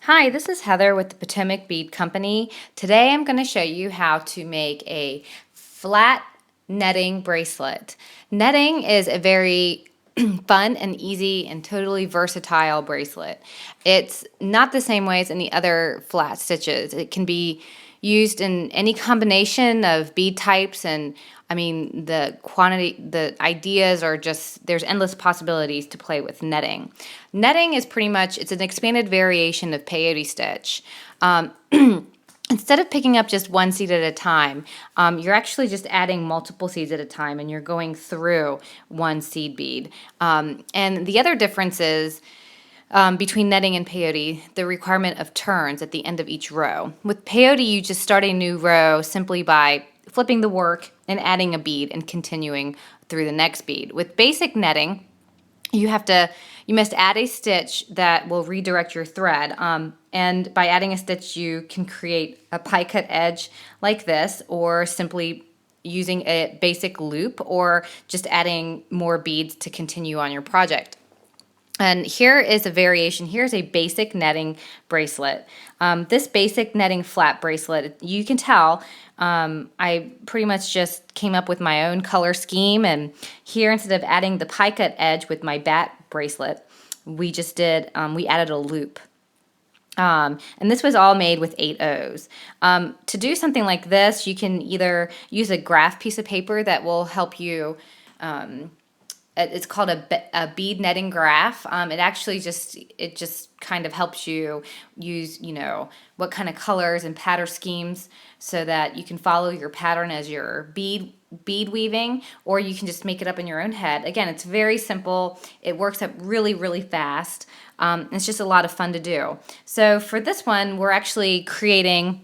Hi, this is Heather with the Potomac Bead Company. Today I'm going to show you how to make a flat netting bracelet. Netting is a very fun and easy and totally versatile bracelet. It's not the same way as any other flat stitches. It can be used in any combination of bead types, and I mean the ideas are just, there's endless possibilities to play with netting. Netting is pretty much, it's an expanded variation of peyote stitch. Instead of picking up just one seed at a time, you're actually just adding multiple seeds at a time, and you're going through one seed bead. And the other difference is between netting and peyote, the requirement of turns at the end of each row. With peyote, you just start a new row simply by flipping the work and adding a bead and continuing through the next bead. With basic netting, you must add a stitch that will redirect your thread. And by adding a stitch, you can create a pie cut edge like this, or simply using a basic loop, or just adding more beads to continue on your project. And here is a variation. Here's a basic netting bracelet. This basic netting flat bracelet, you can tell, I pretty much just came up with my own color scheme. And here, instead of adding the pie cut edge with my bat bracelet, we added a loop. And this was all made with 8 O's. To do something like this, you can either use a graph piece of paper that will help you. It's called a bead netting graph. It just kind of helps you use, what kind of colors and pattern schemes, so that you can follow your pattern as your bead weaving, or you can just make it up in your own head. Again, it's very simple. It works up really, really fast. It's just a lot of fun to do. So for this one, we're actually creating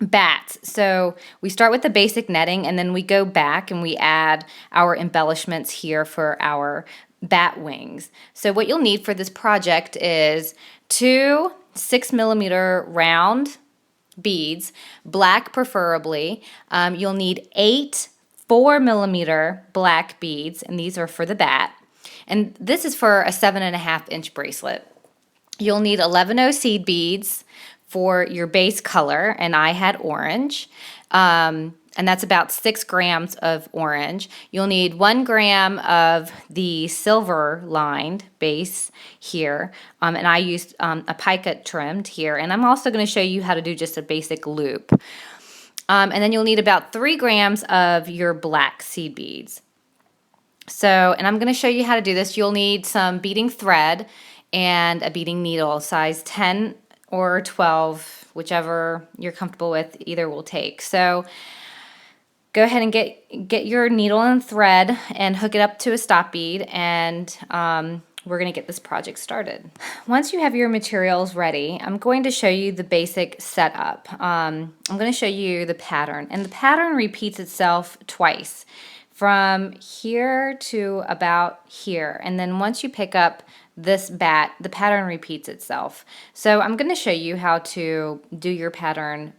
bats. So we start with the basic netting, and then we go back and we add our embellishments here for our bat wings. So what you'll need for this project is 2 6mm round beads, black preferably. You'll need 8 4mm black beads, and these are for the bat. And this is for a 7.5-inch bracelet. You'll need 11 seed beads for your base color, and I had orange. And that's about 6 grams of orange. You'll need 1 gram of the silver lined base here, and I used a pie cut trimmed here. And I'm also going to show you how to do just a basic loop. And then you'll need about 3 grams of your black seed beads. And I'm going to show you how to do this. You'll need some beading thread and a beading needle, size 10 or 12, whichever you're comfortable with, either will take. So go ahead and get your needle and thread and hook it up to a stop bead, and we're going to get this project started. Once you have your materials ready, I'm going to show you the basic setup. I'm going to show you the pattern, and the pattern repeats itself twice, from here to about here. And then once you pick up this bat, the pattern repeats itself. So I'm going to show you how to do your pattern,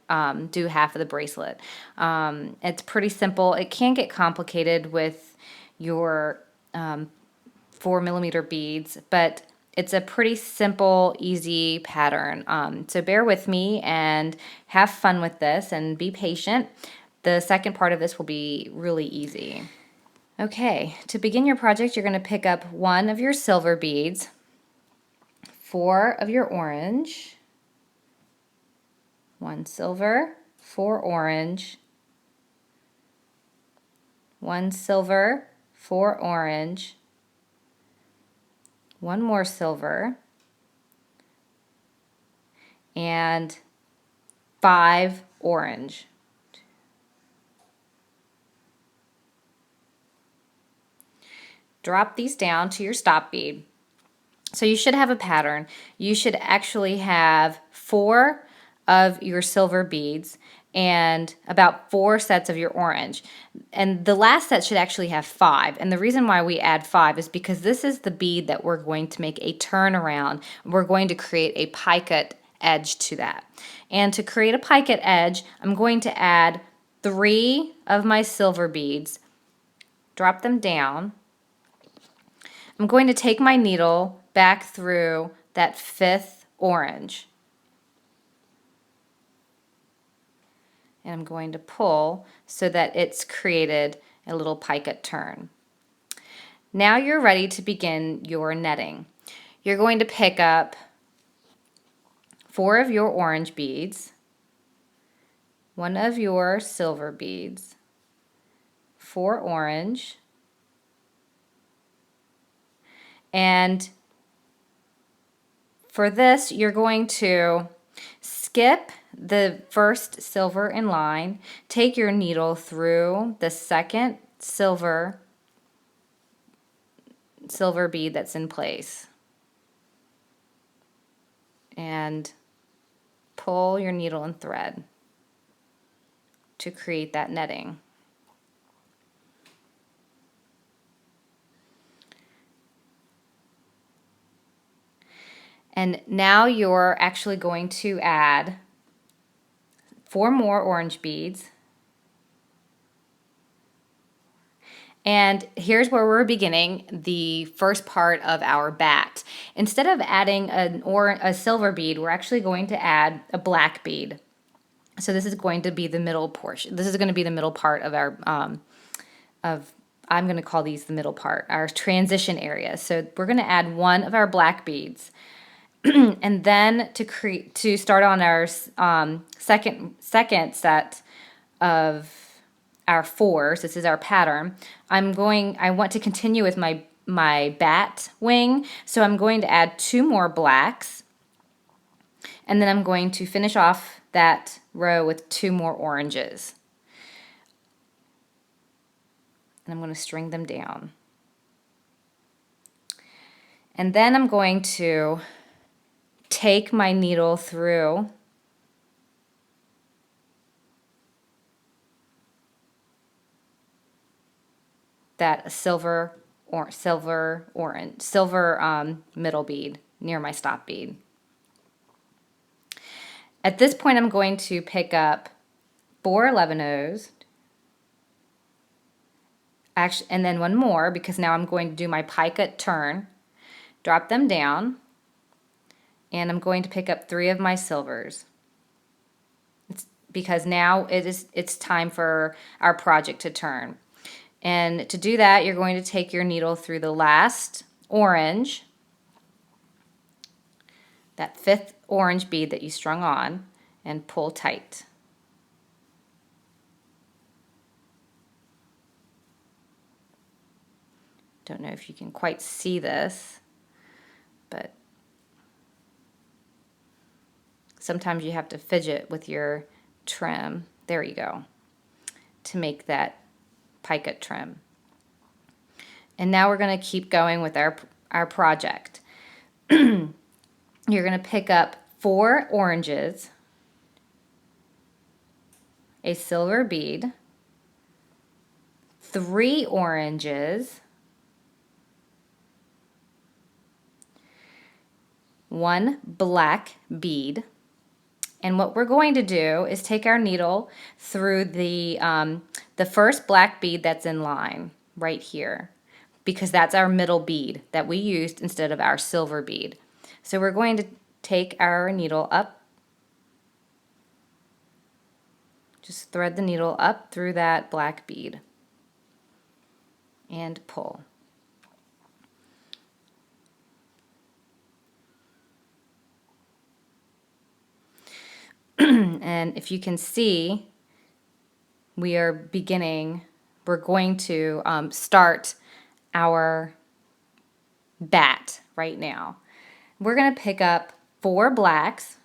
do half of the bracelet. It's pretty simple. It can get complicated with your 4mm beads, but it's a pretty simple, easy pattern. So bear with me and have fun with this and be patient. The second part of this will be really easy. Okay, to begin your project, you're going to pick up 1 of your silver beads, 4 of your orange, 1 silver, 4 orange, 1 silver, 4 orange, 1 more silver, and 5 orange. Drop these down to your stop bead. So you should have a pattern. You should actually have 4 of your silver beads and about 4 sets of your orange. And the last set should actually have 5. And the reason why we add 5 is because this is the bead that we're going to make a turn around. We're going to create a pie cut edge to that. And to create a pie cut edge, I'm going to add 3 of my silver beads, drop them down. I'm going to take my needle back through that 5th orange. and I'm going to pull so that it's created a little picot turn. Now you're ready to begin your netting. You're going to pick up 4 of your orange beads, 1 of your silver beads, 4 orange, and for this you're going to skip the first silver in line, take your needle through the second silver bead that's in place, and pull your needle and thread to create that netting. And now you're actually going to add 4 more orange beads. And here's where we're beginning the first part of our bat. Instead of adding a silver bead, we're actually going to add a black bead. So this is going to be the middle portion. This is going to be the middle part of our, I'm going to call these the middle part, our transition area. So we're going to add 1 of our black beads. And then to start on our second set of our 4s, this is our pattern, I want to continue with my bat wing, so I'm going to add 2 more blacks, and then I'm going to finish off that row with 2 more oranges. And I'm going to string them down. And then I'm going to take my needle through that silver middle bead near my stop bead. At this point, I'm going to pick up 4 11-ohs, and then 1 more, because now I'm going to do my picot turn, drop them down, and I'm going to pick up 3 of my silvers. Because now it's time for our project to turn. And to do that, you're going to take your needle through the last orange, that 5th orange bead that you strung on, and pull tight. Don't know if you can quite see this, but sometimes you have to fidget with your trim. There you go, to make that picot trim. And now we're going to keep going with our project. You're going to pick up 4 oranges, a silver bead, 3 oranges, 1 black bead, and what we're going to do is take our needle through the first black bead that's in line right here, because that's our middle bead that we used instead of our silver bead. So we're going to take our needle up, just thread the needle up through that black bead and pull. And if you can see, we're going to start our bat right now. We're going to pick up 4 blacks,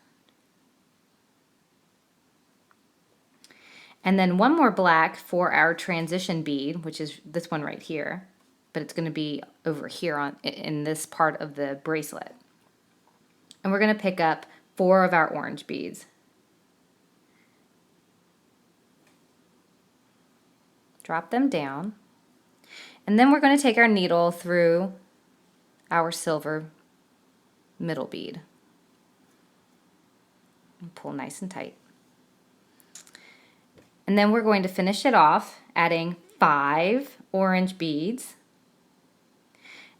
and then 1 more black for our transition bead, which is this one right here, but it's going to be over here in this part of the bracelet. And we're going to pick up 4 of our orange beads. Drop them down, and then we're going to take our needle through our silver middle bead and pull nice and tight. And then we're going to finish it off adding 5 orange beads.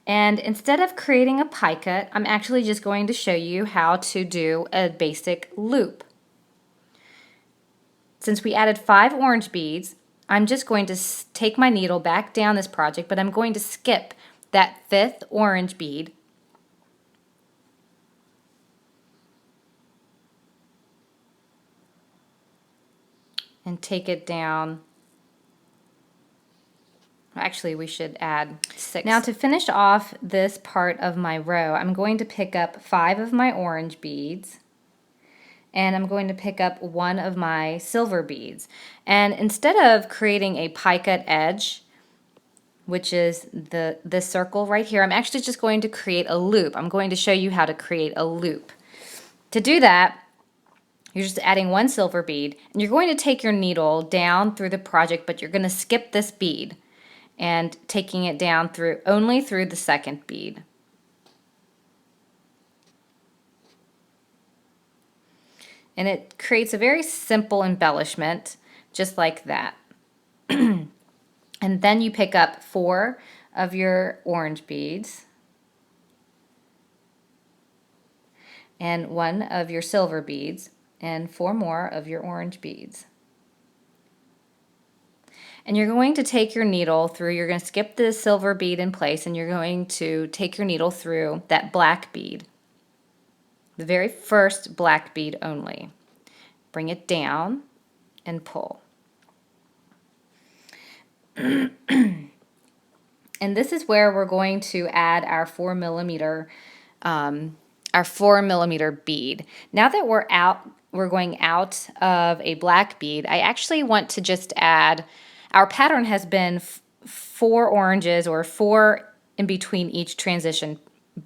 And instead of creating a picot, I'm actually just going to show you how to do a basic loop. since we added 5 orange beads, I'm just going to take my needle back down this project, but I'm going to skip that 5th orange bead and take it down. Actually, we should add 6. Now to finish off this part of my row, I'm going to pick up 5 of my orange beads and I'm going to pick up 1 of my silver beads. And instead of creating a pie cut edge, which is this circle right here, I'm actually just going to create a loop. I'm going to show you how to create a loop. To do that, you're just adding 1 silver bead, and you're going to take your needle down through the project, but you're going to skip this bead and taking it down through only through the 2nd bead. And it creates a very simple embellishment, just like that. And then you pick up 4 of your orange beads and 1 of your silver beads and 4 more of your orange beads. And you're going to take your needle through, you're going to skip the silver bead in place, and you're going to take your needle through that black bead, the very first black bead only. Bring it down and pull. And this is where we're going to add our 4 millimeter bead. Now that we're going out of a black bead, I actually want to just add, our pattern has been 4 oranges or 4 in between each transition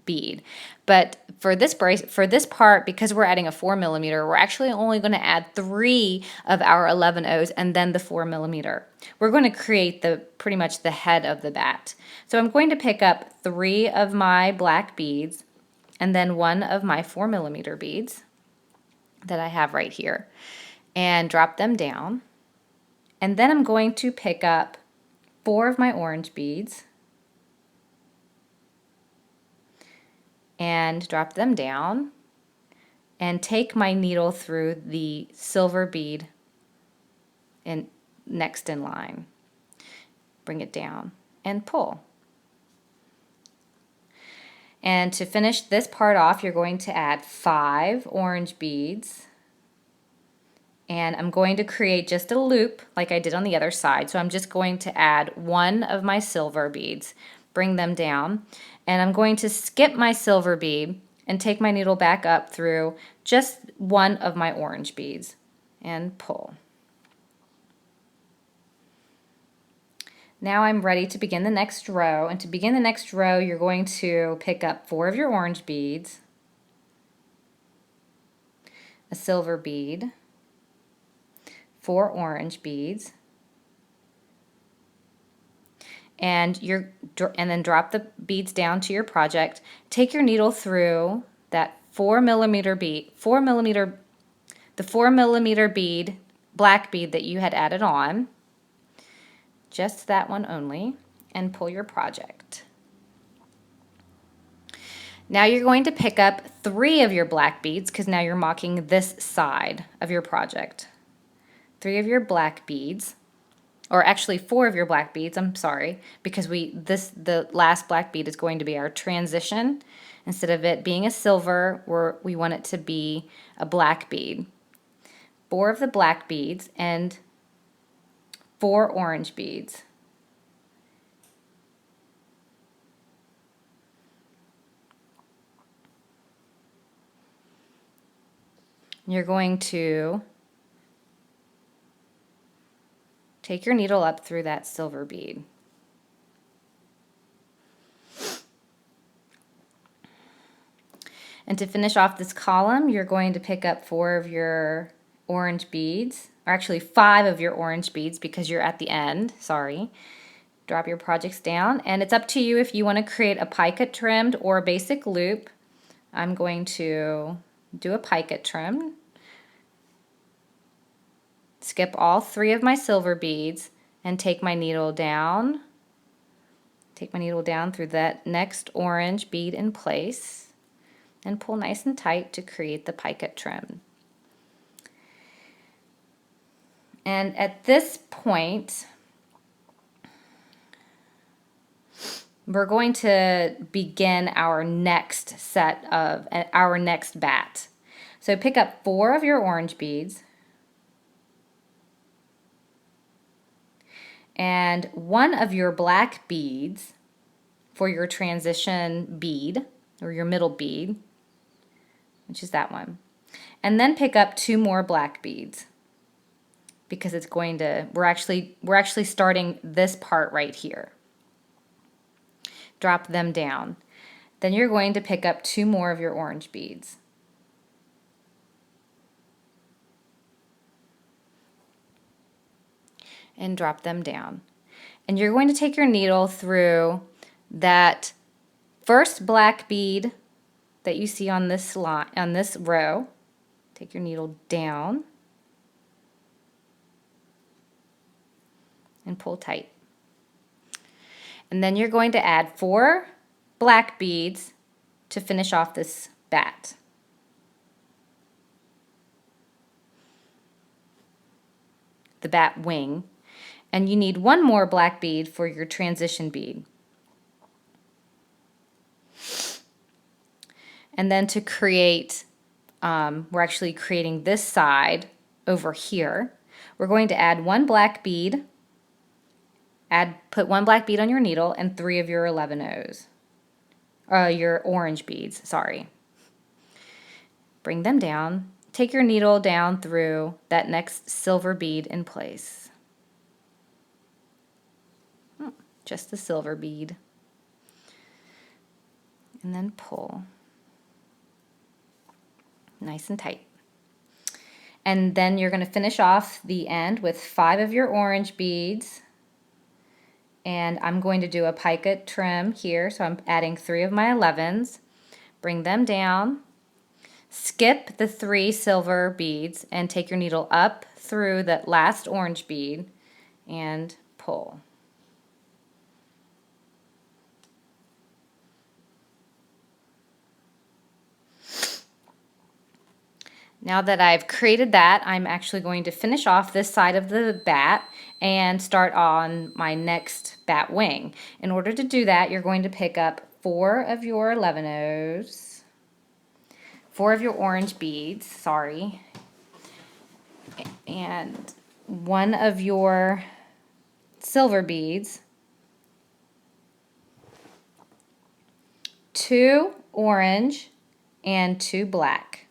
bead. But for this part, because we're adding a 4 millimeter, we're actually only going to add 3 of our 11 O's and then the 4 millimeter. We're going to create pretty much the head of the bat. So I'm going to pick up 3 of my black beads and then 1 of my 4 millimeter beads that I have right here and drop them down. And then I'm going to pick up 4 of my orange beads and drop them down and take my needle through the silver bead next in line. Bring it down and pull. And to finish this part off, you're going to add 5 orange beads, and I'm going to create just a loop like I did on the other side. So I'm just going to add 1 of my silver beads, bring them down, and I'm going to skip my silver bead and take my needle back up through just 1 of my orange beads and pull. Now I'm ready to begin the next row, and to begin the next row you're going to pick up 4 of your orange beads, a silver bead, 4 orange beads, and then drop the beads down to your project. Take your needle through that 4 millimeter bead, the 4 millimeter bead, black bead that you had added on, just that one only, and pull your project. Now you're going to pick up 3 of your black beads because now you're marking this side of your project. 3 of your black beads, or actually 4 of your black beads, I'm sorry, because the last black bead is going to be our transition. Instead of it being a silver, we want it to be a black bead. 4 of the black beads and 4 orange beads. You're going to take your needle up through that silver bead. And to finish off this column, you're going to pick up 4 of your orange beads, or actually 5 of your orange beads because you're at the end, sorry. Drop your projects down, and it's up to you if you want to create a pie cut trimmed or a basic loop. I'm going to do a pie cut trim. Skip all 3 of my silver beads and take my needle down. Take my needle down through that next orange bead in place and pull nice and tight to create the pie cut trim. And at this point, we're going to begin our next set of, our next bat. So pick up 4 of your orange beads and 1 of your black beads for your transition bead, or your middle bead, which is that one. And then pick up 2 more black beads, because it's going to, we're actually starting this part right here. Drop them down. Then you're going to pick up 2 more of your orange beads. And drop them down. And you're going to take your needle through that first black bead that you see on this line, on this row. Take your needle down and pull tight. And then you're going to add 4 black beads to finish off this bat. The bat wing. And you need 1 more black bead for your transition bead. And then to create, we're actually creating this side over here. We're going to add 1 black bead, put 1 black bead on your needle and 3 of your 11 O's. Your orange beads, sorry. Bring them down. Take your needle down through that next silver bead in place. Just the silver bead. And then pull. Nice and tight. And then you're going to finish off the end with 5 of your orange beads. And I'm going to do a pica trim here, so I'm adding 3 of my 11s. Bring them down. Skip the 3 silver beads and take your needle up through that last orange bead and pull. Now that I've created that, I'm actually going to finish off this side of the bat and start on my next bat wing. In order to do that, you're going to pick up 4 of your 11 O's, 4 of your orange beads, sorry, and 1 of your silver beads, 2 orange, and 2 black.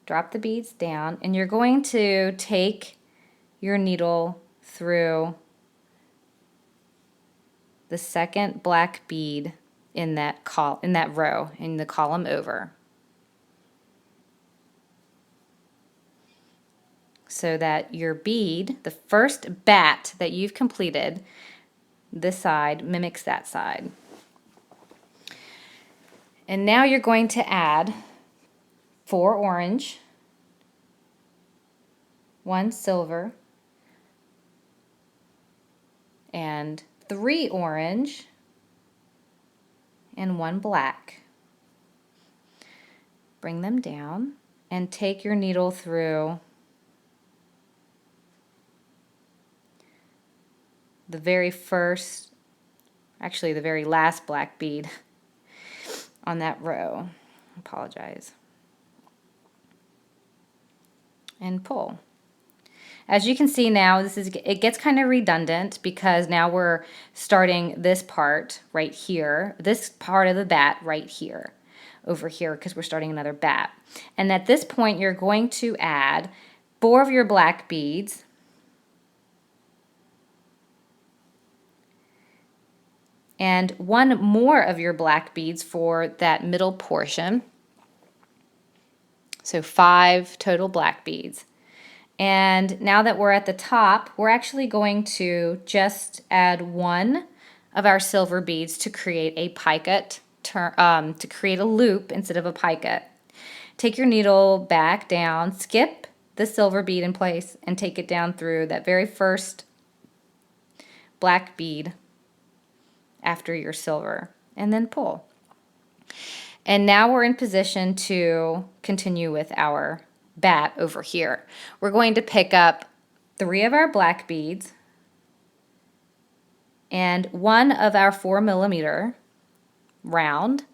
Drop the beads down, and you're going to take your needle through the second black bead in that row, in the column over, so that your bead, the first bat that you've completed, this side mimics that side. And now you're going to add 4 orange, 1 silver, and 3 orange, and 1 black. Bring them down and take your needle through the very first, actually the very last black bead on that row. I apologize. And pull. As you can see now, it gets kind of redundant because now we're starting this part right here, this part of the bat right here, over here, because we're starting another bat. And at this point, you're going to add 4 of your black beads, and 1 more of your black beads for that middle portion. So 5 total black beads. And now that we're at the top, we're actually going to just add 1 of our silver beads to create a picot, to create a loop instead of a picot. Take your needle back down, skip the silver bead in place, and take it down through that very first black bead after your silver, and then pull. And now we're in position to continue with our bat over here. We're going to pick up 3 of our black beads and 1 of our 4mm round.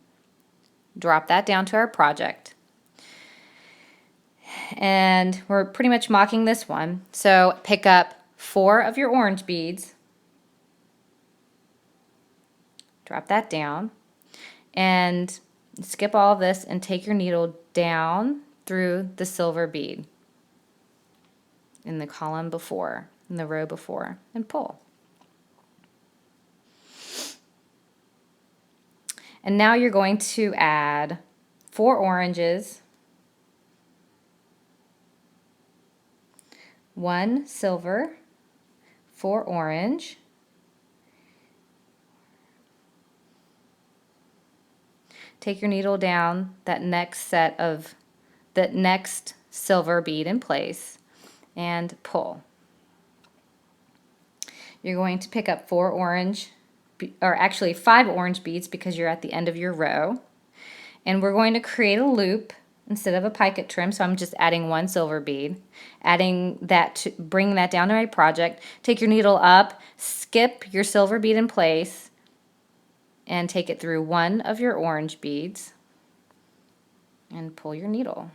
Drop that down to our project. And we're pretty much mocking this one. So pick up 4 of your orange beads, drop that down, and skip all of this and take your needle down through the silver bead in the column before, in the row before, and pull. And now you're going to add 4 oranges, 1 silver, 4 orange, take your needle down that next silver bead in place and pull. You're going to pick up 4 orange, or actually 5 orange beads because you're at the end of your row. And we're going to create a loop instead of a picot trim, so I'm just adding 1 silver bead. Adding that to bring that down to my project. Take your needle up, skip your silver bead in place, and take it through 1 of your orange beads and pull your needle.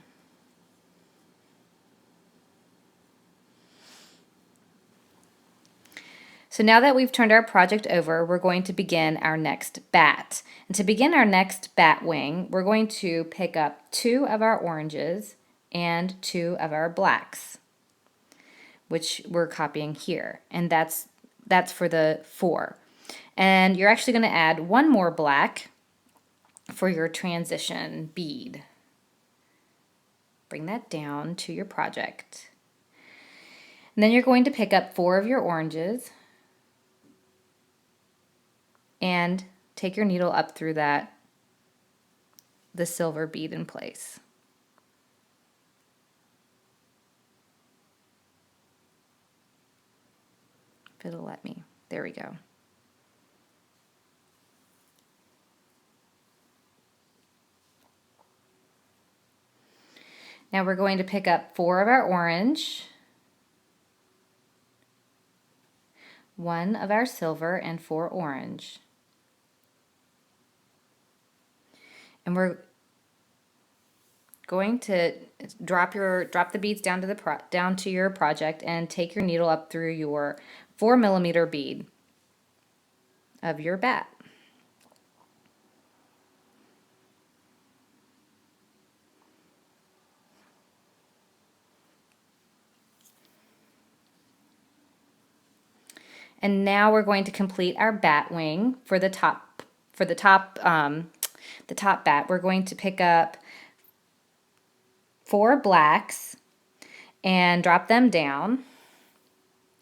So now that we've turned our project over, we're going to begin our next bat. And to begin our next bat wing, we're going to pick up 2 of our oranges and 2 of our blacks, which we're copying here. And that's for the 4. And you're actually going to add 1 more black for your transition bead. Bring that down to your project. And then you're going to pick up 4 of your oranges and take your needle up through the silver bead in place. If it'll let me. There we go. Now we're going to pick up 4 of our orange, 1 of our silver, and 4 orange. And we're going to drop the beads down to your project and take your needle up through your 4mm bead of your bat. And now we're going to complete our bat wing for the top bat. We're going to pick up 4 blacks and drop them down.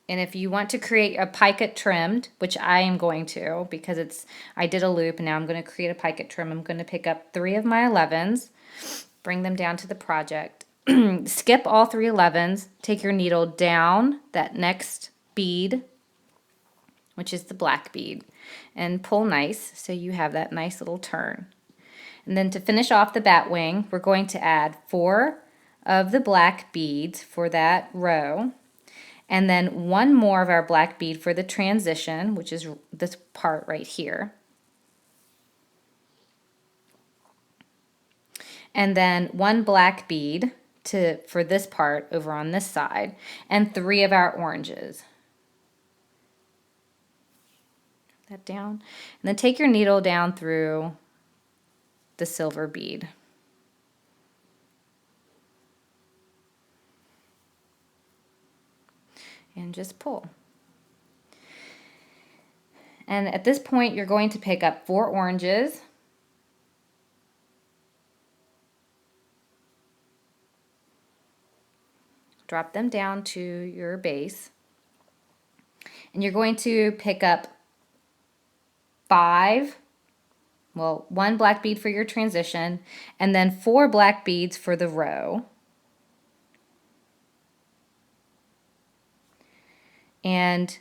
And if you want to create a picot trimmed, which I am going to because I did a loop and now I'm going to create a picot trim, I'm going to pick up 3 of my 11s, bring them down to the project, skip all 3 11s, take your needle down that next bead, which is the black bead, and pull nice so you have that nice little turn. And then to finish off the bat wing, we're going to add 4 of the black beads for that row, and then 1 more of our black bead for the transition, which is this part right here. And then 1 black bead for this part over on this side, and 3 of our oranges. That down, and then take your needle down through the silver bead. And just pull. And at this point, you're going to pick up 4 oranges, drop them down to your base, and you're going to pick up 1 black bead for your transition, and then 4 black beads for the row. And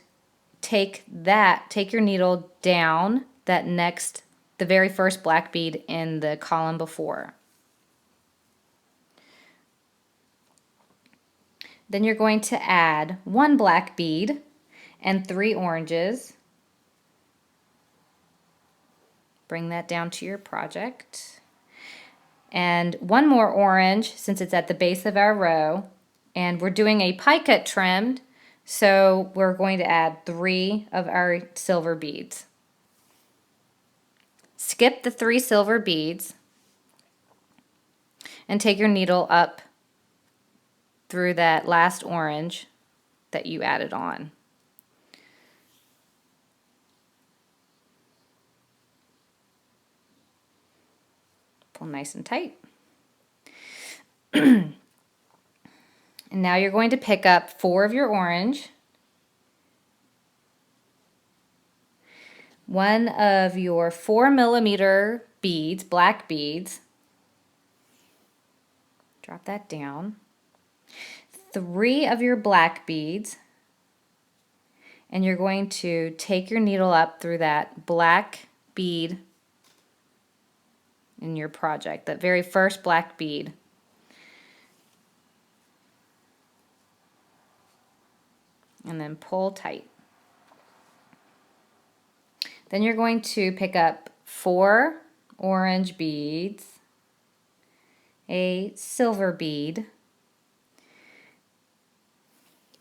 take your needle down the very first black bead in the column before. Then you're going to add 1 black bead and 3 oranges. Bring that down to your project. And 1 more orange since it's at the base of our row. And we're doing a pie cut trimmed, so we're going to add 3 of our silver beads. Skip the 3 silver beads and take your needle up through that last orange that you added on. Pull nice and tight. And now you're going to pick up 4 of your orange, 1 of your 4mm beads, black beads. Drop that down. 3 of your black beads, and you're going to take your needle up through that black bead in your project, that very first black bead. And then pull tight. Then you're going to pick up 4 orange beads, a silver bead,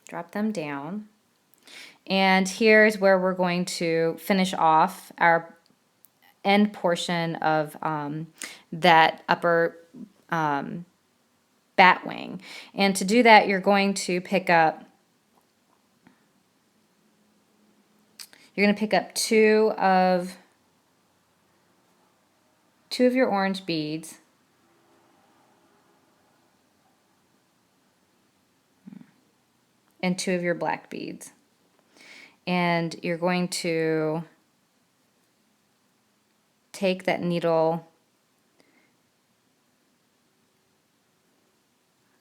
drop them down, and here's where we're going to finish off our end portion of that upper bat wing. And to do that, you're going to pick up two of your orange beads, and 2 of your black beads. And you're going to take that needle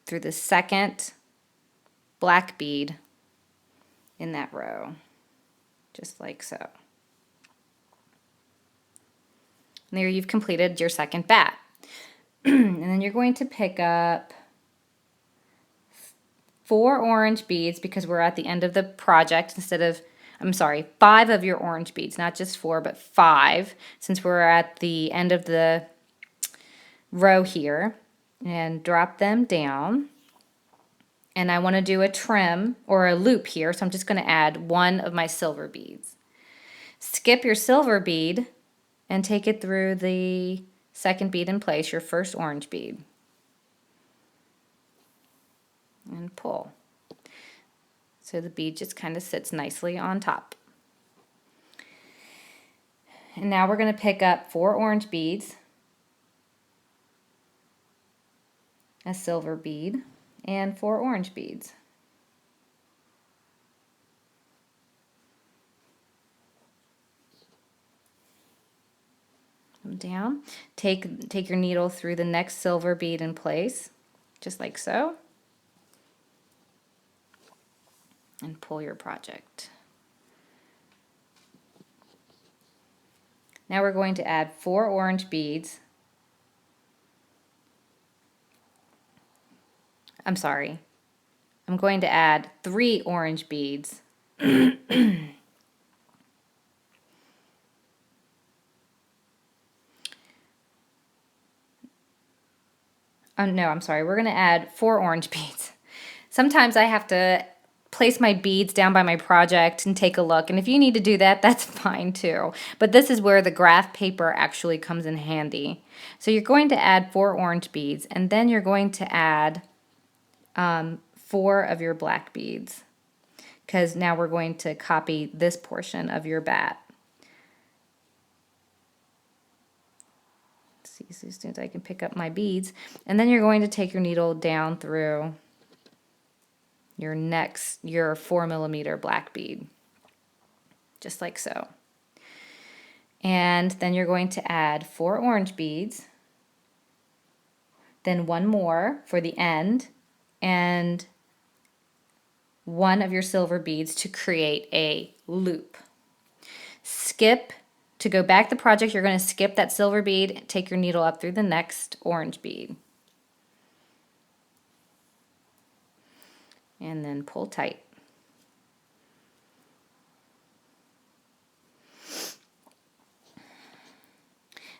through the second black bead in that row, just like so. And there you've completed your second bat. And then you're going to pick up 4 orange beads because we're at the end of the project instead of, 5 of your orange beads, not just 4, but 5, since we're at the end of the row here. And drop them down. And I want to do a trim or a loop here, so I'm just going to add 1 of my silver beads. Skip your silver bead and take it through the second bead in place, your first orange bead. And pull. So the bead just kind of sits nicely on top. And now we're going to pick up 4 orange beads, a silver bead, and 4 orange beads. Come down. Take your needle through the next silver bead in place, just like so. And pull your project. Now we're going to add 4 orange beads. I'm going to add 3 orange beads. We're going to add 4 orange beads. Sometimes I have to place my beads down by my project and take a look, and if you need to do that, that's fine too. But this is where the graph paper actually comes in handy. So you're going to add 4 orange beads, and then you're going to add 4 of your black beads, because now we're going to copy this portion of your bat. Let's see, so as soon as I can pick up my beads, and then you're going to take your needle down through your 4mm black bead, just like so. And then you're going to add 4 orange beads, then 1 more for the end, and 1 of your silver beads to create a loop. To go back the project, you're going to skip that silver bead, take your needle up through the next orange bead. and then pull tight.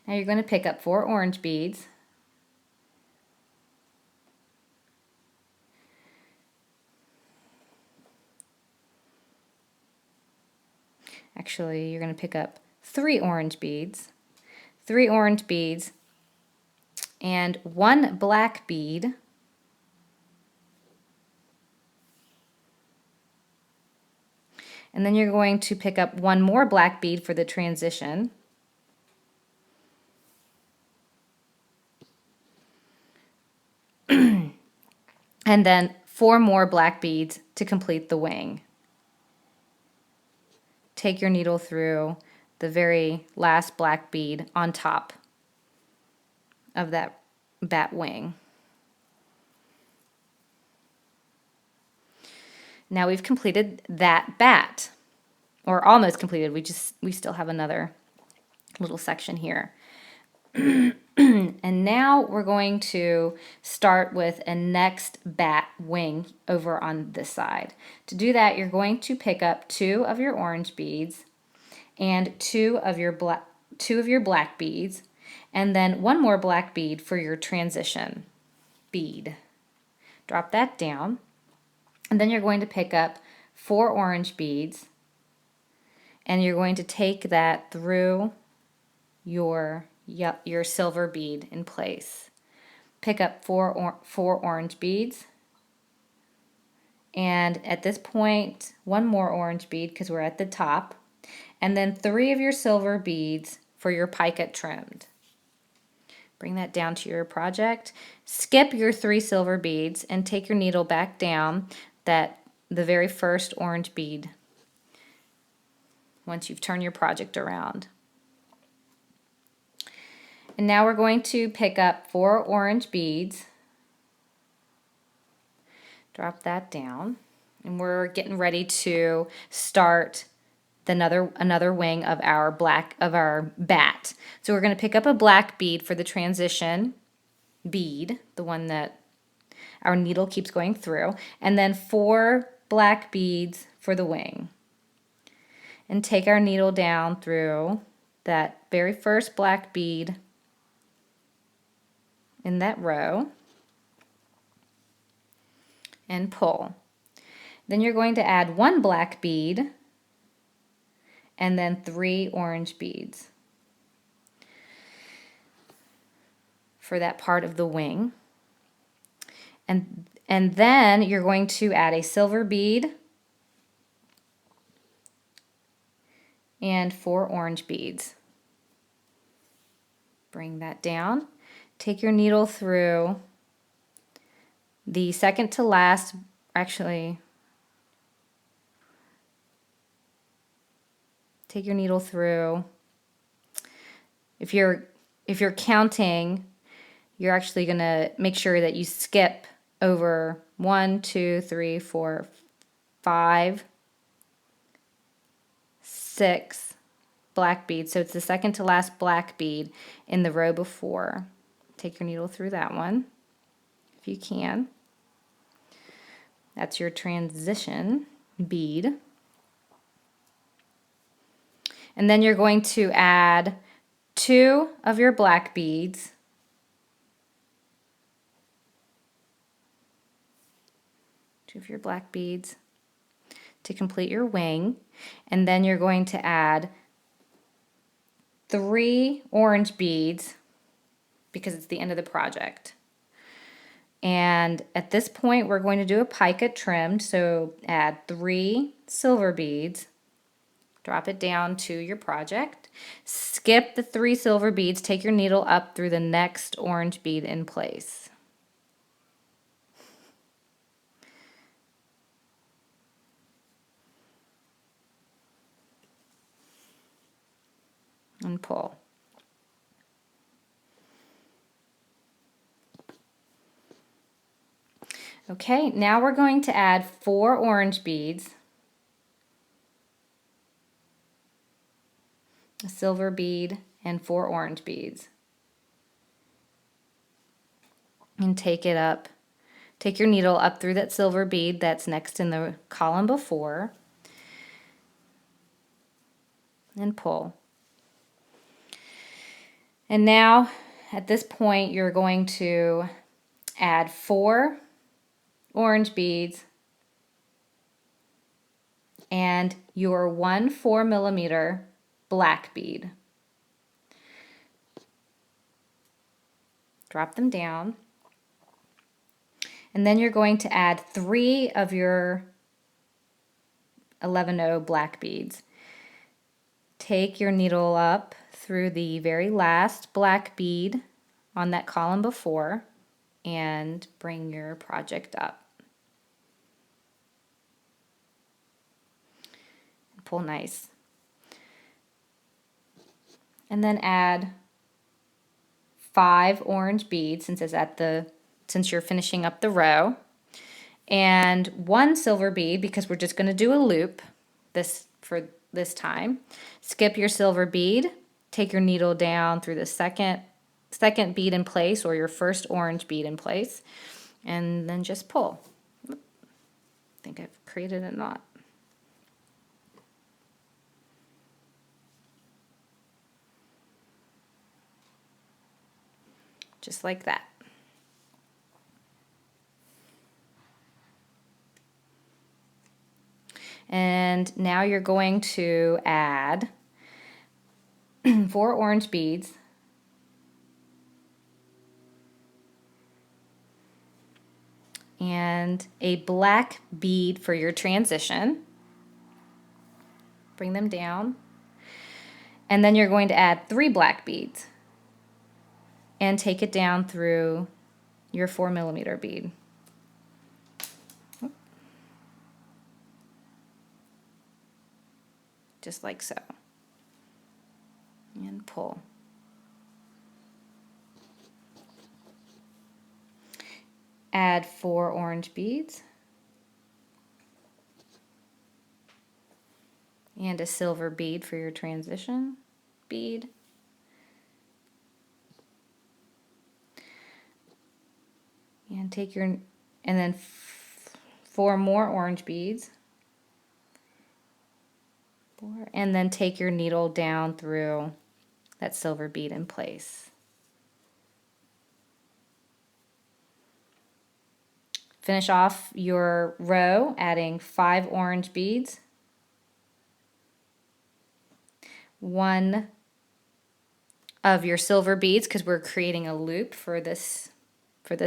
Now you're going to pick up 4 orange beads. Actually, you're going to pick up 3 orange beads. 3 orange beads and 1 black bead. And then you're going to pick up 1 more black bead for the transition. And then 4 more black beads to complete the wing. Take your needle through the very last black bead on top of that bat wing. Now we've completed that bat, or almost completed. We still have another little section here. And now we're going to start with a next bat wing over on this side. To do that, you're going to pick up 2 of your orange beads and 2 of your black beads, and then 1 more black bead for your transition bead. Drop that down, and then you're going to pick up 4 orange beads, and you're going to take that through your silver bead in place. Pick up 4 orange beads, and at this point 1 more orange bead because we're at the top, and then 3 of your silver beads for your pica trimmed. Bring that down to your project. Skip your 3 silver beads and take your needle back down the very first orange bead once you've turned your project around. And now we're going to pick up 4 orange beads. Drop that down. And we're getting ready to start another wing of our bat. So we're going to pick up a black bead for the transition bead, the one that our needle keeps going through, and then 4 black beads for the wing. And take our needle down through that very first black bead in that row and pull. Then you're going to add 1 black bead and then 3 orange beads for that part of the wing. And then you're going to add a silver bead and 4 orange beads. Bring that down. Take your needle through the second to last, actually, take your needle through, if you're counting, you're actually going to make sure that you skip over 1, 2, 3, 4, 5, 6 black beads. So it's the second to last black bead in the row before. Take your needle through that one if you can. That's your transition bead. And then you're going to add 2 of your black beads, to complete your wing. And then you're going to add 3 orange beads because it's the end of the project. And at this point we're going to do a pica trimmed, so add 3 silver beads, drop it down to your project, skip the 3 silver beads, take your needle up through the next orange bead in place. And pull. Okay, now we're going to add 4 orange beads, a silver bead, and 4 orange beads. And take it up Take your needle up through that silver bead that's next in the column before, and pull. And now, at this point, you're going to add 4 orange beads and your 1 4mm black bead. Drop them down. And then you're going to add 3 of your 11-0 black beads. Take your needle up through the very last black bead on that column before and bring your project up. Pull nice. And then add 5 orange beads since you're finishing up the row, and 1 silver bead because we're just going to do a loop for this time. Skip your silver bead, take your needle down through the second bead in place, or your first orange bead in place, and then just pull. I think I've created a knot. Just like that. And now you're going to add 4 orange beads and a black bead for your transition. Bring them down. And then you're going to add 3 black beads and take it down through your 4mm bead. Just like so. And pull. Add 4 orange beads and a silver bead for your transition bead. And then 4 more orange beads. 4, and then take your needle down through that silver bead in place. Finish off your row adding 5 orange beads, 1 of your silver beads because we're creating a loop for this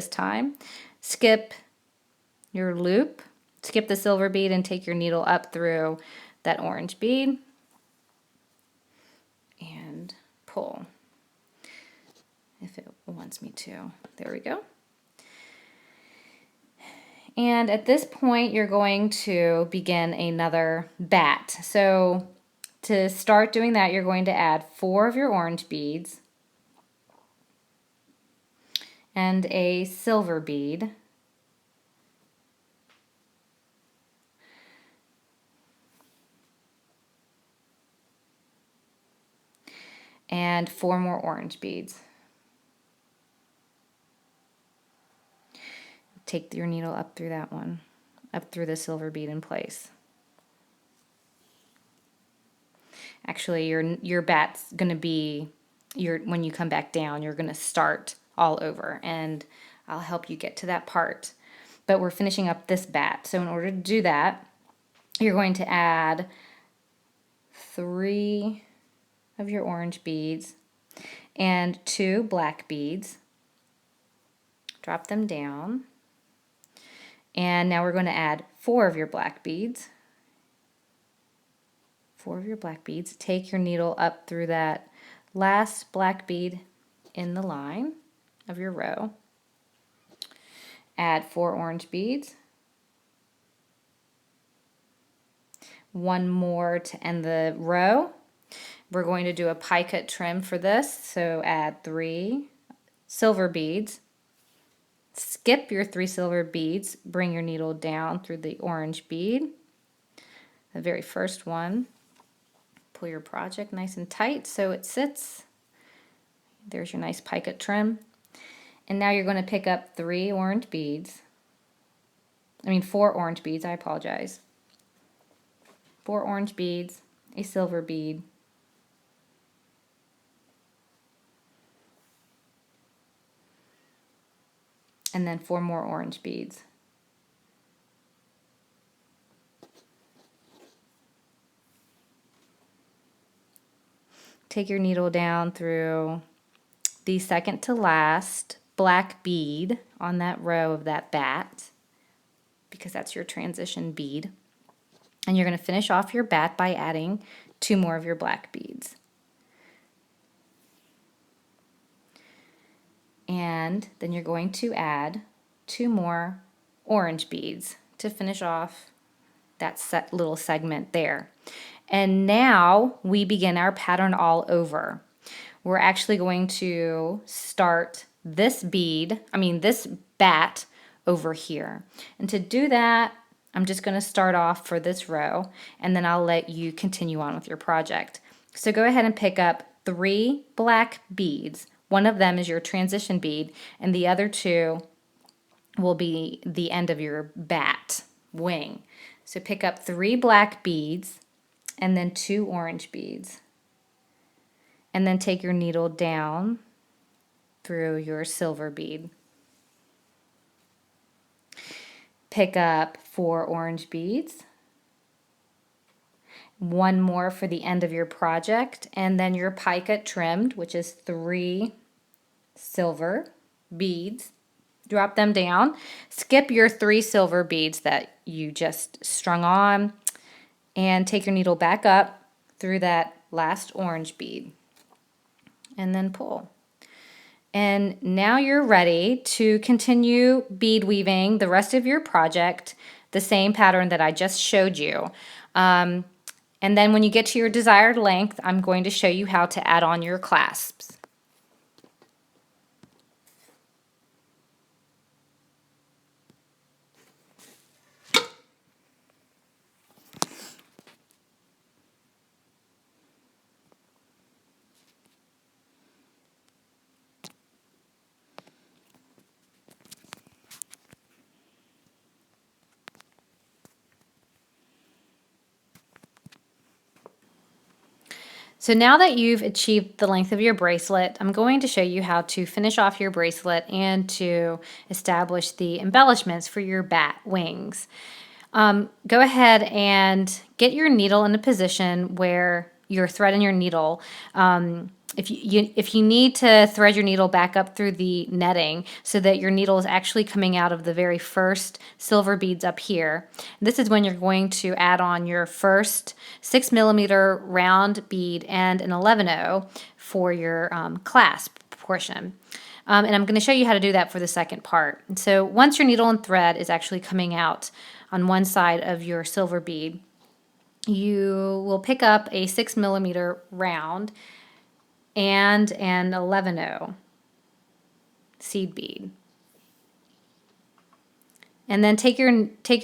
time. Skip your loop, skip the silver bead and take your needle up through that orange bead and pull if it wants me to. There we go. And at this point, you're going to begin another bat. So to start doing that, you're going to add 4 of your orange beads and a silver bead. And 4 more orange beads. Take your needle up through that one, up through the silver bead in place. Actually, your bat's going to be, when you come back down, you're going to start all over, and I'll help you get to that part. But we're finishing up this bat, so in order to do that, you're going to add 3 of your orange beads and 2 black beads. Drop them down. And now we're going to add 4 of your black beads. 4 of your black beads. Take your needle up through that last black bead in the line of your row. Add 4 orange beads. 1 more to end the row. We're going to do a pie cut trim for this, so add 3 silver beads. Skip your 3 silver beads, bring your needle down through the orange bead, the very first one. Pull your project nice and tight so it sits. There's your nice pie cut trim. And now you're going to pick up 3 orange beads 4 orange beads, I apologize. 4 orange beads, a silver bead, and then 4 more orange beads. Take your needle down through the second to last black bead on that row of that bat, because that's your transition bead. And you're going to finish off your bat by adding 2 more of your black beads. And then you're going to add 2 more orange beads to finish off that little segment there. And now we begin our pattern all over. We're actually going to start this this bat over here. And to do that, I'm just going to start off for this row, and then I'll let you continue on with your project. So go ahead and pick up 3 black beads. One of them is your transition bead, and the other 2 will be the end of your bat wing. So pick up 3 black beads and then 2 orange beads. And then take your needle down through your silver bead. Pick up 4 orange beads. 1 more for the end of your project, and then your pica trimmed, which is 3 silver beads. Drop them down. Skip your 3 silver beads that you just strung on, and take your needle back up through that last orange bead, and then pull. And now you're ready to continue bead weaving the rest of your project, the same pattern that I just showed you. And then when you get to your desired length, I'm going to show you how to add on your clasps. So now that you've achieved the length of your bracelet, I'm going to show you how to finish off your bracelet and to establish the embellishments for your bat wings. Go ahead and get your needle in a position where your thread and your needle, if you need to thread your needle back up through the netting so that your needle is actually coming out of the very first silver beads up here, this is when you're going to add on your first 6mm round bead and an 11/0 for your clasp portion. And I'm going to show you how to do that for the second part. So once your needle and thread is actually coming out on one side of your silver bead, you will pick up a 6mm round and an 11/0 seed bead. And then take your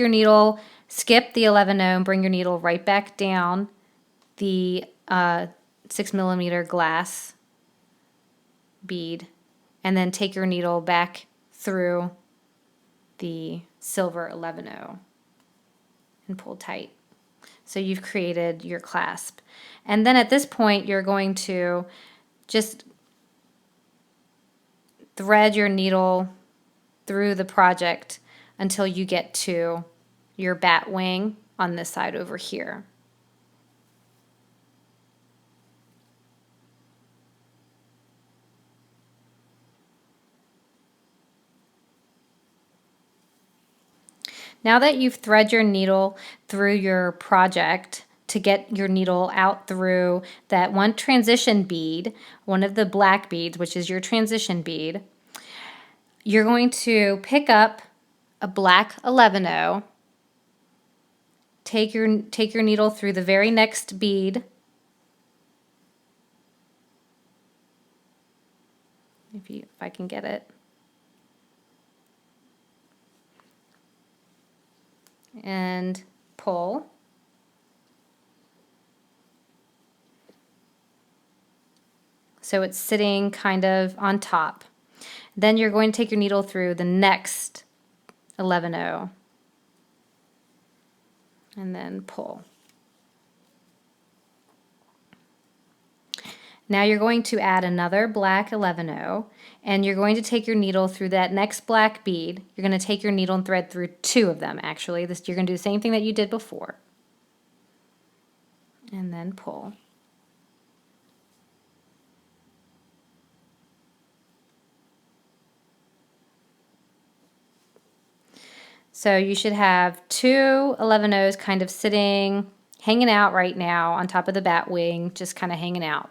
needle, skip the 11/0 and bring your needle right back down the 6mm glass bead, and then take your needle back through the silver 11/0 and pull tight. So you've created your clasp. And then at this point, you're going to just thread your needle through the project until you get to your bat wing on this side over here. Now that you've thread your needle through your project to get your needle out through that one transition bead, one of the black beads, which is your transition bead, you're going to pick up a black 11/0, take your needle through the very next bead, if I can get it, and pull. So it's sitting kind of on top. Then you're going to take your needle through the next 11/0 and then pull. Now you're going to add another black 11-0, and you're going to take your needle through that next black bead. You're going to take your needle and thread through two of them, actually. You're going to do the same thing that you did before. And then pull. So you should have two 11-0s kind of hanging out right now on top of the bat wing, just kind of hanging out.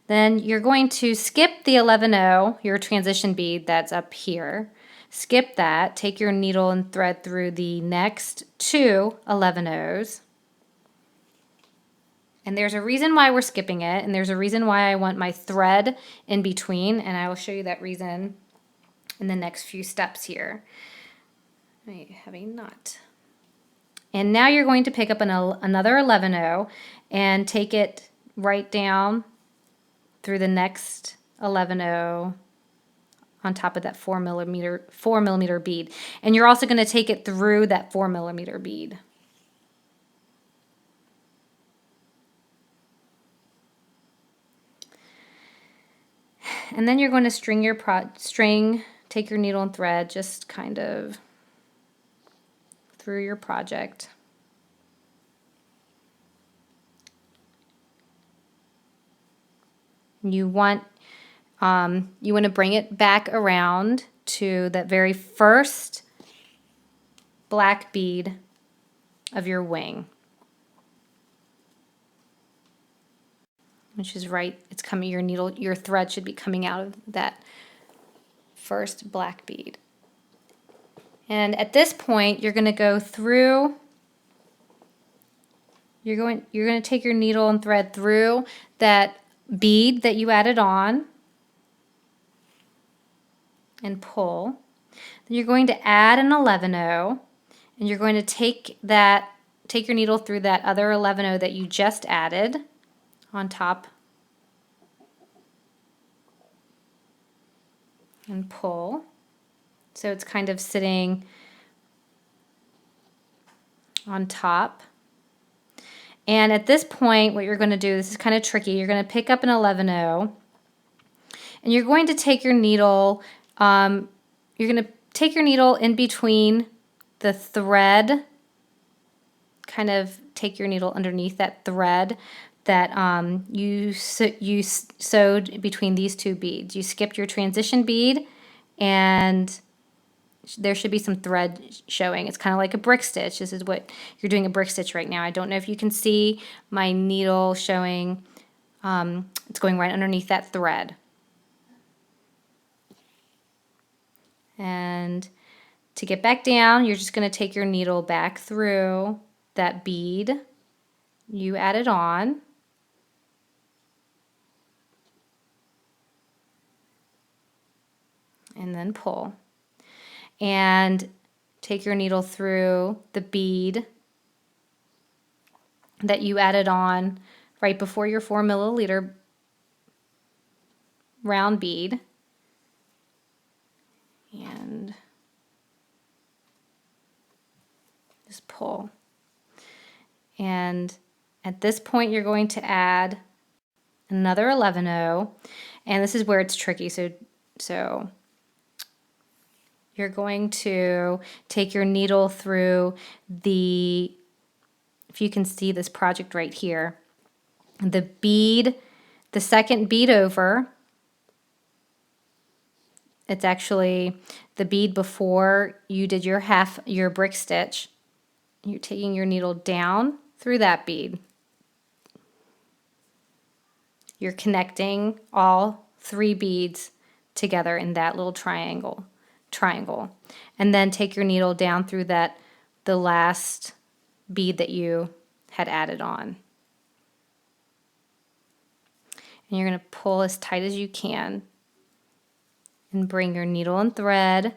Then you're going to skip the 11-0, your transition bead that's up here. Skip that, take your needle and thread through the next two 11-0s. And there's a reason why we're skipping it, and there's a reason why I want my thread in between, and I will show you that reason in the next few steps here. I have a knot. And now you're going to pick up another 11-0 and take it right down through the next 11-0 on top of that 4 millimeter bead. And you're also going to take it through that 4 millimeter bead. And then you're going to take your needle and thread just kind of through your project. You want to bring it back around to that very first black bead of your wing, which is right. It's coming. Your thread should be coming out of that first black bead. And at this point, you're going to go through. You're going to take your needle and thread through that bead that you added on and pull. Then you're going to add an 11-0, and you're going to take your needle through that other 11-0 that you just added on top and pull. So it's kind of sitting on top. And at this point, what you're going to do, this is kind of tricky, you're going to pick up an 11-0, and you're going to take your needle, in between the thread, kind of take your needle underneath that thread that you sewed between these two beads. You skipped your transition bead, and there should be some thread showing. It's kind of like a brick stitch. This is what you're doing, a brick stitch right now. I don't know if you can see my needle showing. It's going right underneath that thread. And to get back down, you're just going to take your needle back through that bead you added on. And then pull. And take your needle through the bead that you added on right before your 4 milliliter round bead. And just pull. And at this point, you're going to add another 11-0, and this is where it's tricky. So you're going to take your needle through if you can see this project right here, the second bead over. It's actually the bead before you did your brick stitch. You're taking your needle down through that bead. You're connecting all three beads together in that little triangle. And then take your needle down through the last bead that you had added on. And you're going to pull as tight as you can and bring your needle and thread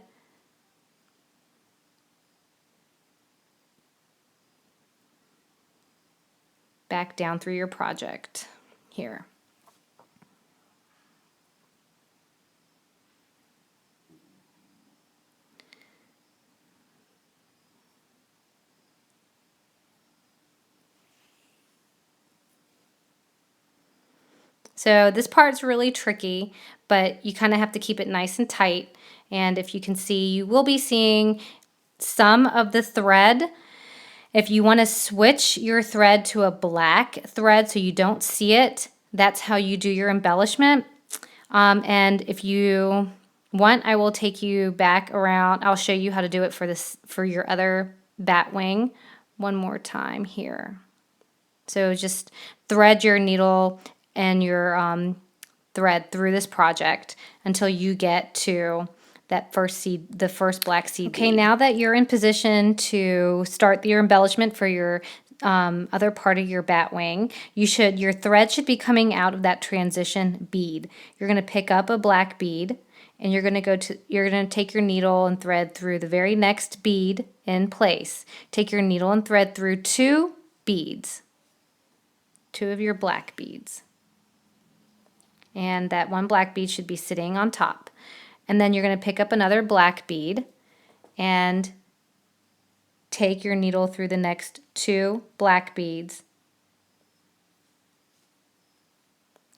back down through your project here. So this part's really tricky, but you kind of have to keep it nice and tight. And if you can see, you will be seeing some of the thread. If you want to switch your thread to a black thread so you don't see it, that's how you do your embellishment. And if you want, I will take you back around. I'll show you how to do it for your other bat wing one more time here. So just thread your needle and your thread through this project until you get to that first seed, the first black seed. Okay, now that you're in position to start your embellishment for your other part of your bat wing, your thread should be coming out of that transition bead. You're going to pick up a black bead and you're going to take your needle and thread through the very next bead in place. Take your needle and thread through two beads, two of your black beads. And that one black bead should be sitting on top. And then you're going to pick up another black bead and take your needle through the next two black beads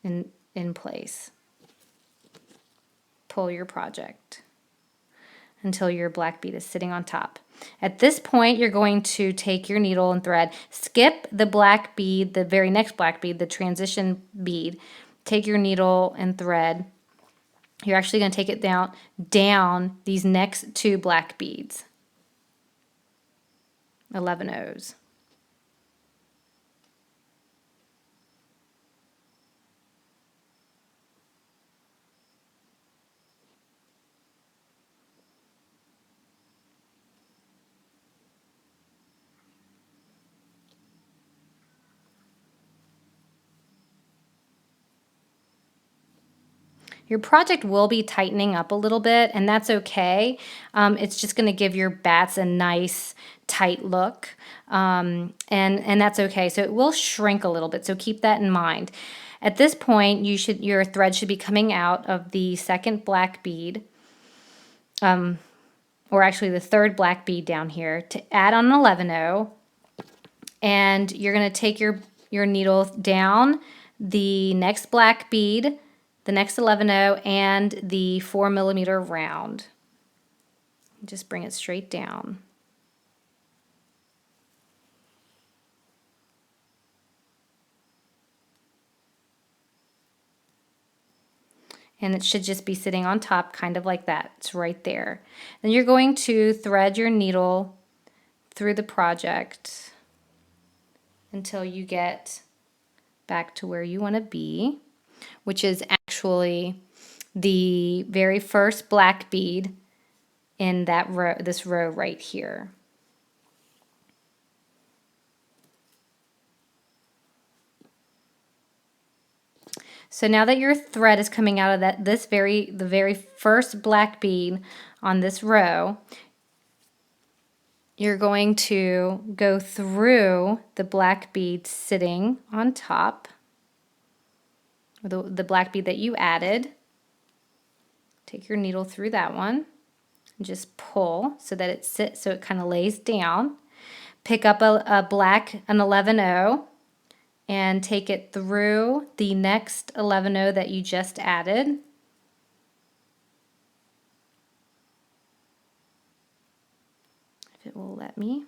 in place. Pull your project until your black bead is sitting on top. At this point, you're going to take your needle and thread, skip the black bead, the very next black bead, the transition bead, take your needle and thread. You're actually going to take it down these next two black beads, 11 O's. Your project will be tightening up a little bit, and that's okay. It's just going to give your bats a nice tight look, and that's okay. So it will shrink a little bit, so keep that in mind. At this point, your thread should be coming out of the second black bead, or actually the third black bead down here, to add on an 11-0, and you're going to take your needle down the next black bead, the next 11-0, and the 4mm round. Just bring it straight down. And it should just be sitting on top, kind of like that. It's right there. Then you're going to thread your needle through the project until you get back to where you want to be, which is actually the very first black bead in that row, this row right here. So now that your thread is coming out of the very first black bead on this row, you're going to go through the black bead sitting on top, the black bead that you added. Take your needle through that one and just pull so that it sits, so it kind of lays down. Pick up an 11-0 and take it through the next 11-0 that you just added. If it will let me.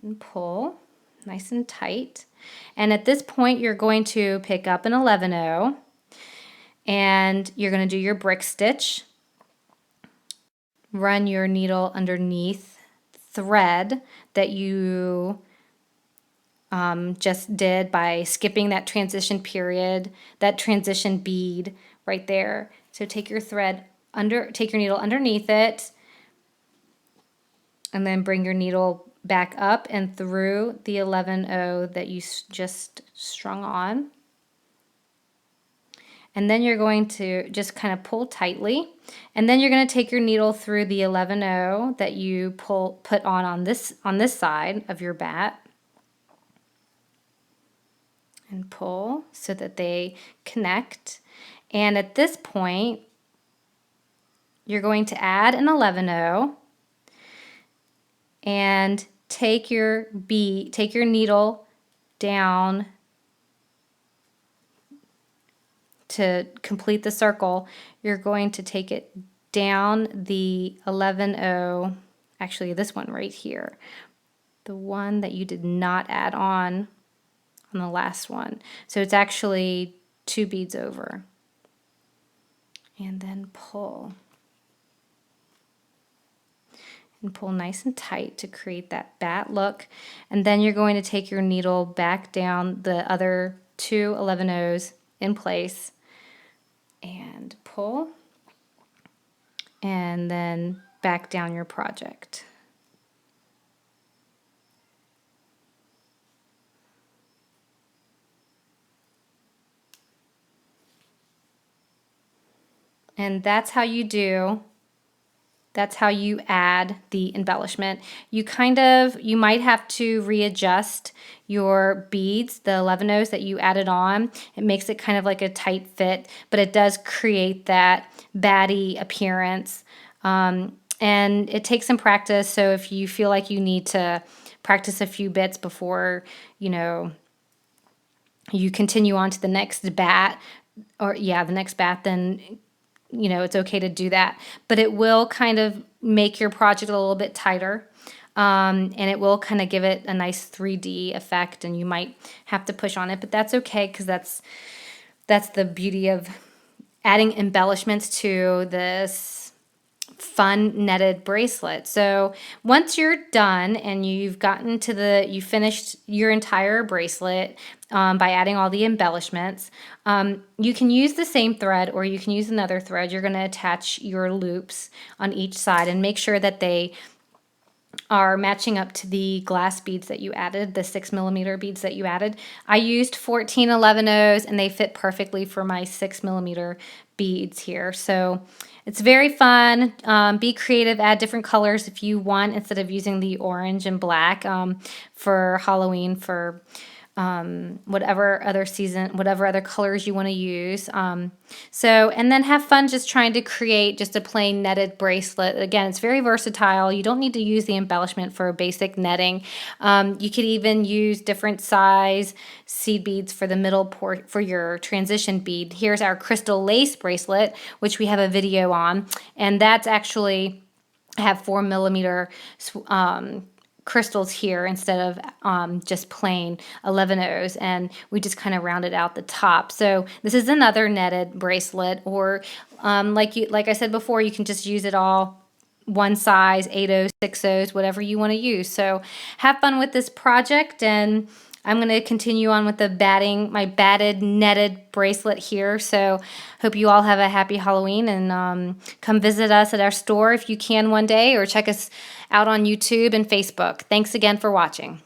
And pull nice and tight. And at this point, you're going to pick up an 11-0 and you're going to do your brick stitch. Run your needle underneath thread that you just did by skipping that transition period, that transition bead right there. So take your needle underneath it, and then bring your needle back up and through the 11-0 that you just strung on. And then you're going to just kind of pull tightly, and then you're going to take your needle through the 11-0 that you put on this side of your bat, and pull so that they connect. And at this point, you're going to add an 11-0 and take your needle down to complete the circle, you're going to take it down the 11-0, actually this one right here, the one that you did not add on the last one. So it's actually 2 beads over. And then pull. And pull nice and tight to create that bat look. And then you're going to take your needle back down the other 2 11-0s in place and pull, and then back down your project. And that's how you add the embellishment. You might have to readjust your beads, the 11-0s that you added on. It makes it kind of like a tight fit, but it does create that batty appearance. And it takes some practice, so if you feel like you need to practice a few bits before, you continue on to the next bat, then it's okay to do that, but it will kind of make your project a little bit tighter, and it will kind of give it a nice 3D effect, and you might have to push on it, but that's okay, because that's the beauty of adding embellishments to this fun netted bracelet. So once you're done and you finished your entire bracelet by adding all the embellishments, you can use the same thread or you can use another thread. You're going to attach your loops on each side and make sure that they are matching up to the glass beads that you added, the 6mm beads that you added. I used 14 11-0s and they fit perfectly for my 6mm beads here. So it's very fun. Be creative, add different colors if you want, instead of using the orange and black for Halloween, for whatever other colors you want to use. And then have fun just trying to create just a plain netted bracelet. Again, it's very versatile. You don't need to use the embellishment for basic netting. You could even use different size seed beads for the middle port for your transition bead. Here's our crystal lace bracelet, which we have a video on, and that's actually have 4mm crystals here instead of just plain 11-0s, and we just kind of rounded out the top. So this is another netted bracelet, or like I said before, you can just use it all one size, 8-0s, 6-0s, whatever you want to use. So have fun with this project, and I'm going to continue on with my batted netted bracelet here. So hope you all have a happy Halloween, and come visit us at our store if you can one day, or check us out on YouTube and Facebook. Thanks again for watching.